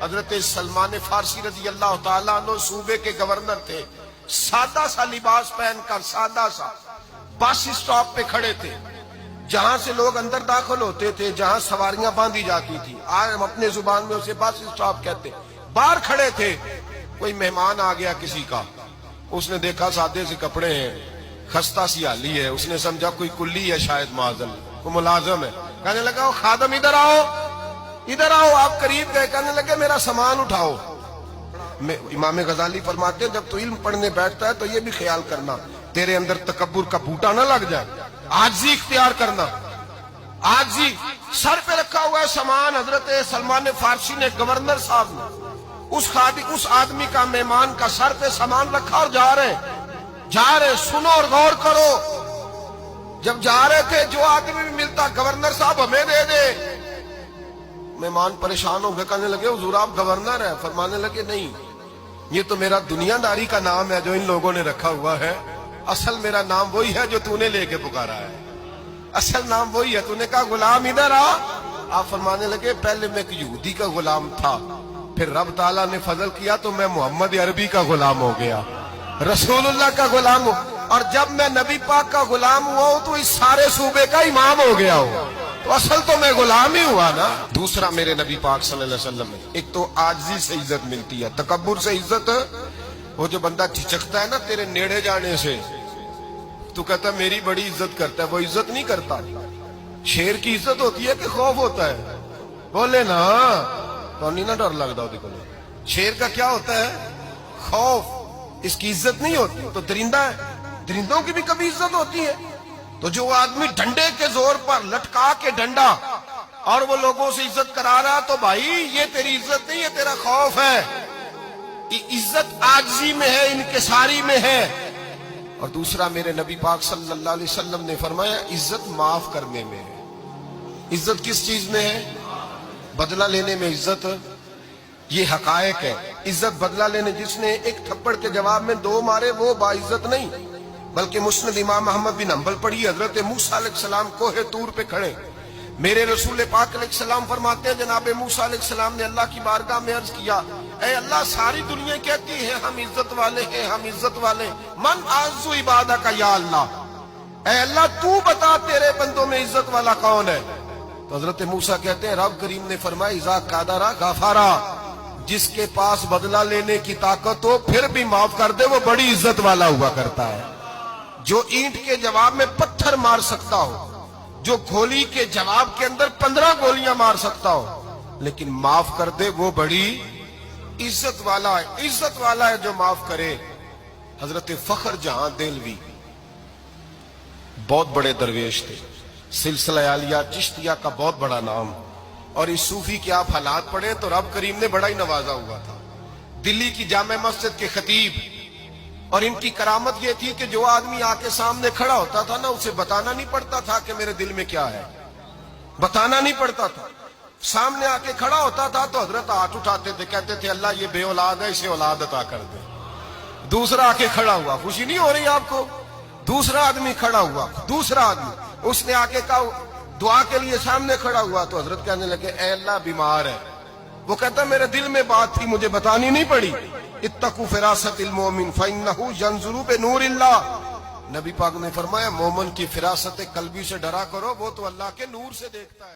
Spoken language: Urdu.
حضرت سلمان فارسی رضی اللہ تعالیٰ عنہ صوبے کے گورنر تھے، سادہ سا لباس پہن کر سادہ سا بس اسٹاپ پہ کھڑے تھے، جہاں سے لوگ اندر داخل ہوتے تھے، جہاں سواریاں باندھی جاتی تھی، آج ہم اپنے زبان میں اسے بس اسٹاپ کہتے، باہر کھڑے تھے۔ کوئی مہمان آ گیا کسی کا، اس نے دیکھا سادے سے کپڑے ہیں، خستہ سی حالی ہے، اس نے سمجھا کوئی کلی ہے، شاید معذل کوئی ملازم ہے، کہنے لگا خادم ادھر آؤ ادھر آؤ، آپ قریب گئے، کہنے لگے میرا سامان اٹھاؤ۔ امام غزالی فرماتے ہیں جب تو علم پڑھنے بیٹھتا ہے تو یہ بھی خیال کرنا تیرے اندر تکبر کا بوٹا نہ لگ جائے، عاجزی اختیار کرنا، عاجزی۔ سر پہ رکھا ہوا ہے سامان، حضرت سلمان فارسی نے، گورنر صاحب نے، اس آدمی کا، مہمان کا سر پہ سامان رکھا اور جا رہے سنو اور غور کرو۔ جب جا رہے تھے جو آدمی بھی ملتا، گورنر صاحب ہمیں دے دے، مہمان پریشان ہو گئے، کہنے لگے حضور آپ گورنر ہیں؟ فرمانے لگے نہیں، یہ تو میرا دنیا داری کا نام ہے جو ان لوگوں نے رکھا ہوا ہے، اصل میرا نام وہی ہے جو تو نے لے کے پکارا ہے، اصل نام وہی ہے۔ تو نے کہا غلام ادھر آ، آپ فرمانے لگے پہلے میں ایک یہودی کا غلام تھا، پھر رب تعالیٰ نے فضل کیا تو میں محمد عربی کا غلام ہو گیا، رسول اللہ کا غلام ہوں، اور جب میں نبی پاک کا غلام ہوا ہوں تو اس سارے صوبے کا امام ہو گیا ہوں، تو اصل تو میں غلام ہی ہوا نا۔ دوسرا میرے نبی پاک صلی اللہ علیہ وسلم میں ایک تو عاجزی سے عزت ملتی ہے، تکبر سے عزت، وہ جو بندہ جھجکتا ہے نا تیرے نیڑے جانے سے، تو کہتا ہے میری بڑی عزت کرتا ہے، وہ عزت نہیں کرتا۔ شیر کی عزت ہوتی ہے کہ خوف ہوتا ہے؟ بولے نا، تو نہیں نہ ڈر لگتا ہوتی کو۔ شیر کا کیا ہوتا ہے؟ خوف، اس کی عزت نہیں ہوتی۔ تو درندہ ہے، درندوں کی بھی کبھی عزت ہوتی ہے؟ تو جو آدمی ڈنڈے کے زور پر لٹکا کے ڈنڈا اور وہ لوگوں سے عزت کرا رہا، تو بھائی یہ تیری عزت نہیں ہے، تیرا خوف ہے۔ عزت عاجزی میں ہے، انکساری میں ہے۔ اور دوسرا میرے نبی پاک صلی اللہ علیہ وسلم نے فرمایا عزت معاف کرنے میں ہے۔ عزت کس چیز میں ہے؟ بدلہ لینے میں عزت، یہ حقائق ہے۔ عزت بدلہ لینے، جس نے ایک تھپڑ کے جواب میں دو مارے وہ باعزت نہیں، بلکہ مسند امام احمد بن حنبل پڑھی، حضرت موسیٰ علیہ السلام کوہ طور پہ کھڑے، میرے رسول پاک علیہ السلام فرماتے ہیں جناب موسیٰ علیہ السلام نے اللہ کی بارگاہ میں عرض کیا، اے اللہ ساری دنیا کہتی ہے ہم عزت والے ہیں، ہم عزت والے، من اعز عبادک یا اللہ، اے اللہ تو بتا تیرے بندوں میں عزت والا کون ہے؟ تو حضرت موسیٰ کہتے ہیں رب کریم نے فرمایا اذا قادر غفارا، جس کے پاس بدلہ لینے کی طاقت ہو پھر بھی معاف کر دے وہ بڑی عزت والا ہوا کرتا ہے۔ جو اینٹ کے جواب میں پتھر مار سکتا ہو، جو گولی کے جواب کے اندر 15 گولیاں مار سکتا ہو، لیکن معاف کر دے وہ بڑی عزت والا ہے۔ عزت والا ہے جو معاف کرے۔ حضرت فخر جہاں دہلوی بہت بڑے درویش تھے، سلسلہ عالیہ چشتیہ کا بہت بڑا نام، اور اس صوفی کے آپ حالات پڑھیں تو رب کریم نے بڑا ہی نوازا ہوا تھا۔ دلی کی جامع مسجد کے خطیب، اور ان کی کرامت یہ تھی کہ جو آدمی آ کے سامنے کھڑا ہوتا تھا نا، اسے بتانا نہیں پڑتا تھا کہ میرے دل میں کیا ہے، بتانا نہیں پڑتا تھا، سامنے آ کے کھڑا ہوتا تھا تو حضرت ہاتھ اٹھاتے تھے، کہتے تھے اللہ یہ بے اولاد ہے، اسے اولاد عطا کر دے۔ دوسرا آ کے کھڑا ہوا، خوشی نہیں ہو رہی آپ کو؟ دوسرا آدمی کھڑا ہوا، دوسرا آدمی، اس نے آ کے کہا دعا کے لیے سامنے کھڑا ہوا تو حضرت کہنے لگے اے اللہ بیمار ہے، وہ کہتا میرے دل میں بات تھی مجھے بتانی نہیں پڑی، اتقوا فراست المومن فإنہ ینظر بنور اللہ، نبی پاک نے فرمایا مومن کی فراست قلبی سے ڈرا کرو، وہ تو اللہ کے نور سے دیکھتا ہے۔